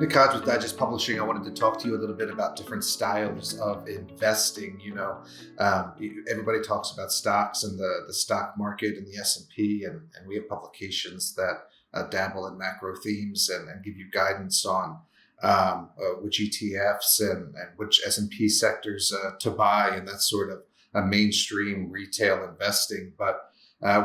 Hey, Cod with Digest Publishing. I wanted to talk to you a little bit about different styles of investing. Everybody talks about stocks and the stock market and the S&P, and we have publications that dabble in macro themes and give you guidance on which ETFs and which S&P sectors to buy, and that's sort of a mainstream retail investing. But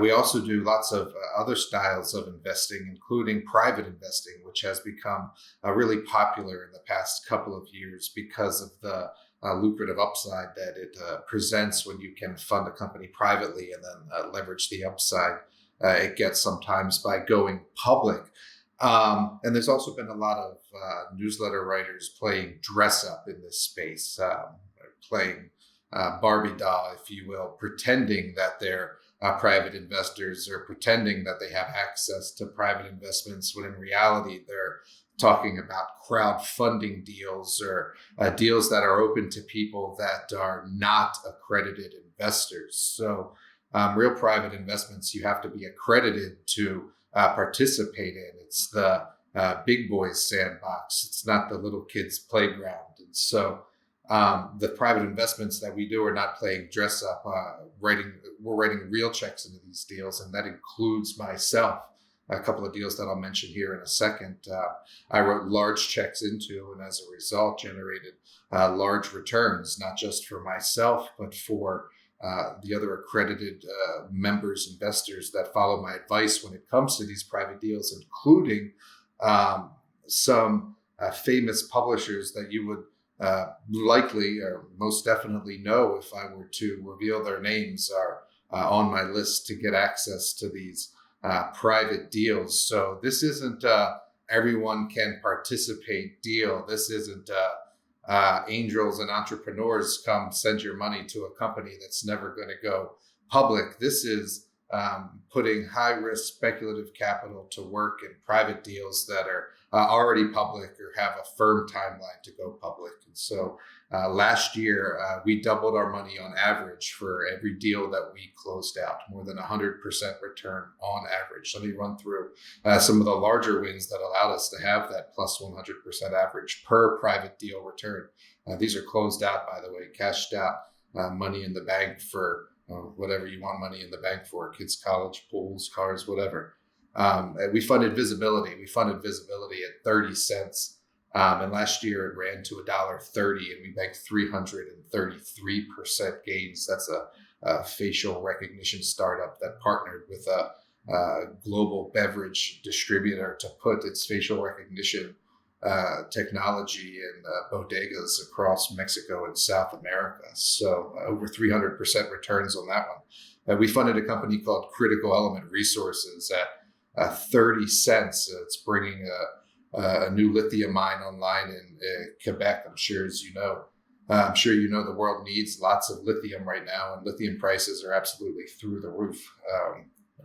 we also do lots of other styles of investing, including private investing, which has become really popular in the past couple of years because of the lucrative upside that it presents when you can fund a company privately and then leverage the upside it gets sometimes by going public. And there's also been a lot of newsletter writers playing dress up in this space, playing Barbie doll, if you will, pretending that they're private investors or pretending that they have access to private investments, when in reality they're talking about crowdfunding deals or deals that are open to people that are not accredited investors. So real private investments, you have to be accredited to participate in. It's the big boys sandbox. It's not the little kids playground. And so the private investments that we do are not playing dress up. We're writing real checks into these deals, and that includes myself. A couple of deals that I'll mention here in a second, I wrote large checks into, and as a result generated large returns, not just for myself, but for the other accredited members, investors that follow my advice when it comes to these private deals, including some famous publishers that you would likely or most definitely know if I were to reveal their names are on my list to get access to these private deals. So this isn't everyone can participate deal. This isn't angels and entrepreneurs come send your money to a company that's never going to go public. This is putting high risk speculative capital to work in private deals that are already public or have a firm timeline to go public. And so last year, we doubled our money on average for every deal that we closed out, more than 100% return on average. Let me run through some of the larger wins that allowed us to have that plus 100% average per private deal return. These are closed out, by the way, cashed out, money in the bank for whatever you want money in the bank for, kids' college, pools, cars, whatever. We funded visibility. We funded visibility at 30 cents. And last year it ran to $1.30, and we banked 333% gains. That's a facial recognition startup that partnered with a global beverage distributor to put its facial recognition technology in bodegas across Mexico and South America. So over 300% returns on that one. We funded a company called Critical Element Resources at 30 cents. It's bringing a new lithium mine online in Quebec. I'm sure you know the world needs lots of lithium right now, and lithium prices are absolutely through the roof.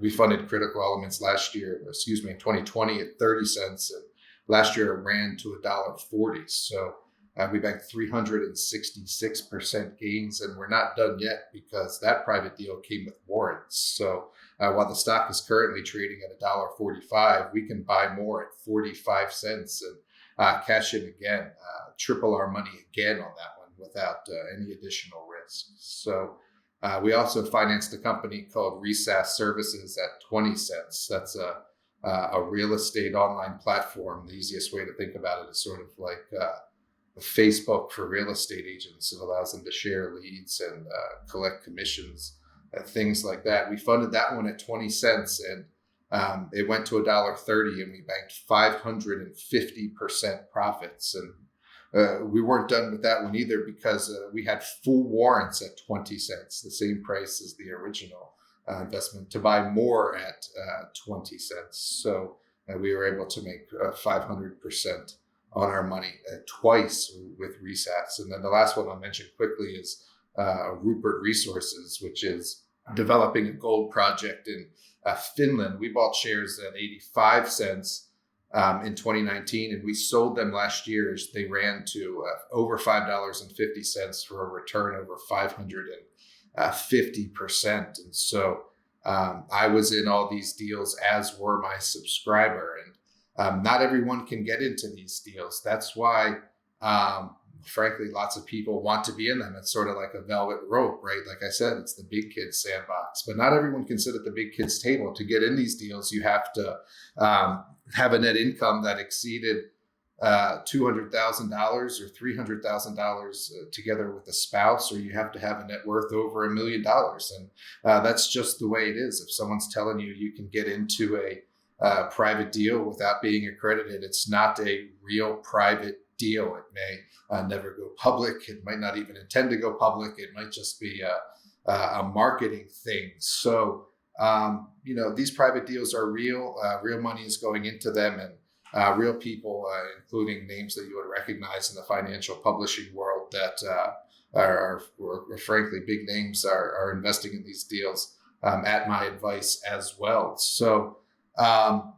We funded Critical Elements in 2020 at 30 cents, and last year it ran to $1.40. So we banked 366% gains, and we're not done yet because that private deal came with warrants. So while the stock is currently trading at $1.45, we can buy more at 45 cents and cash in again, triple our money again on that one without any additional risk. So we also financed a company called Resas Services at 20 cents. That's a real estate online platform. The easiest way to think about it is sort of like Facebook for real estate agents. It allows them to share leads and collect commissions, things like that. We funded that one at 20 cents, and it went to $1.30, and we banked 550% profits. And we weren't done with that one either because we had full warrants at 20 cents, the same price as the original investment, to buy more at 20 cents. So we were able to make 500% on our money twice with Resats. And then the last one I'll mention quickly is Rupert Resources, which is developing a gold project in Finland. We bought shares at 85 cents in 2019, and we sold them last year as they ran to over $5.50 for a return over 550%. And so I was in all these deals, as were my subscriber. And Not everyone can get into these deals. That's why, frankly, lots of people want to be in them. It's sort of like a velvet rope, right? Like I said, it's the big kids sandbox, but not everyone can sit at the big kids table. To get in these deals, you have to have a net income that exceeded $200,000 or $300,000 together with a spouse, or you have to have a net worth over $1 million. And that's just the way it is. If someone's telling you you can get into a private deal without being accredited, it's not a real private deal. It may never go public. It might not even intend to go public. It might just be a marketing thing. So, these private deals are real. Real money is going into them, and real people, including names that you would recognize in the financial publishing world that are frankly big names, are investing in these deals at my advice as well. So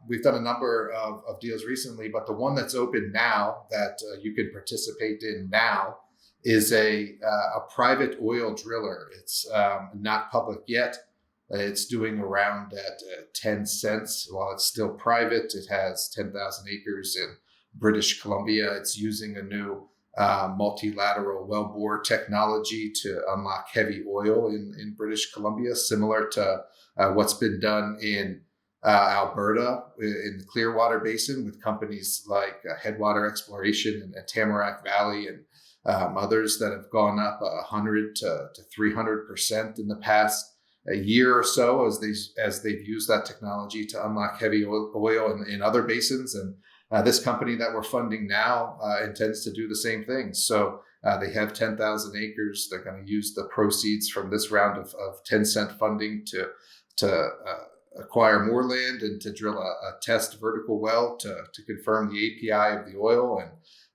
we've done a number of deals recently, but the one that's open now that you can participate in now is a private oil driller. It's not public yet. It's doing around at 10 cents. While it's still private, it has 10,000 acres in British Columbia. It's using a new multilateral wellbore technology to unlock heavy oil in British Columbia, similar to what's been done in Alberta in the Clearwater Basin with companies like Headwater Exploration and Tamarack Valley and others that have gone up 100 to 300% in the past a year or so as they've used that technology to unlock heavy oil in other basins. And this company that we're funding now intends to do the same thing. So they have 10,000 acres. They're going to use the proceeds from this round of 10-cent funding to acquire more land and to drill a test vertical well to confirm the API of the oil.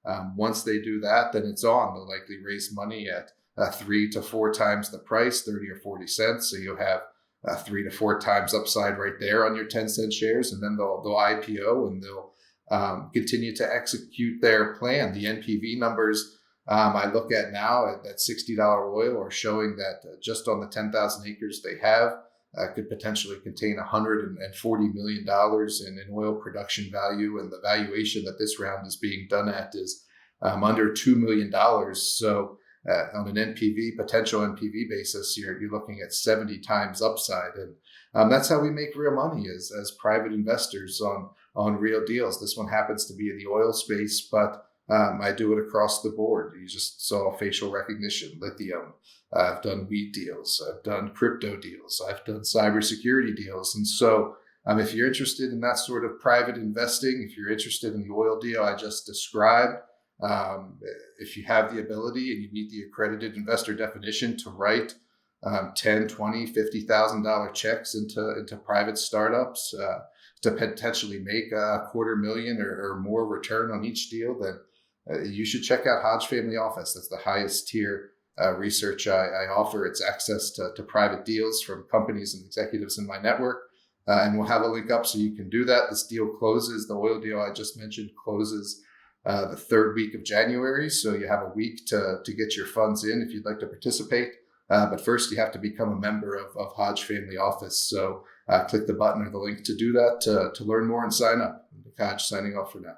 And once they do that, then it's on. They'll likely raise money at 3 to 4 times the price, 30 or 40 cents. So you'll have 3 to 4 times upside right there on your 10-cent shares. And then they'll IPO and they'll continue to execute their plan. The NPV numbers I look at now at $60 oil are showing that just on the 10,000 acres they have, could potentially contain $140 million in oil production value. And the valuation that this round is being done at is under $2 million. So on an potential NPV basis, you're looking at 70 times upside. And that's how we make real money as private investors on real deals. This one happens to be in the oil space, but I do it across the board. You just saw facial recognition, Lithium. I've done weed deals. I've done crypto deals. I've done cybersecurity deals. And so if you're interested in that sort of private investing, if you're interested in the oil deal I just described, if you have the ability and you meet the accredited investor definition to write $10, $20, $50,000 checks into private startups to potentially make $250,000 or more return on each deal, then you should check out Hodge Family Office. That's the highest tier research I offer. It's access to private deals from companies and executives in my network. And we'll have a link up so you can do that. This deal closes, the oil deal I just mentioned closes the 3rd week of January. So you have a week to get your funds in if you'd like to participate. But first you have to become a member of Hodge Family Office. So click the button or the link to do that to learn more and sign up. Hodge signing off for now.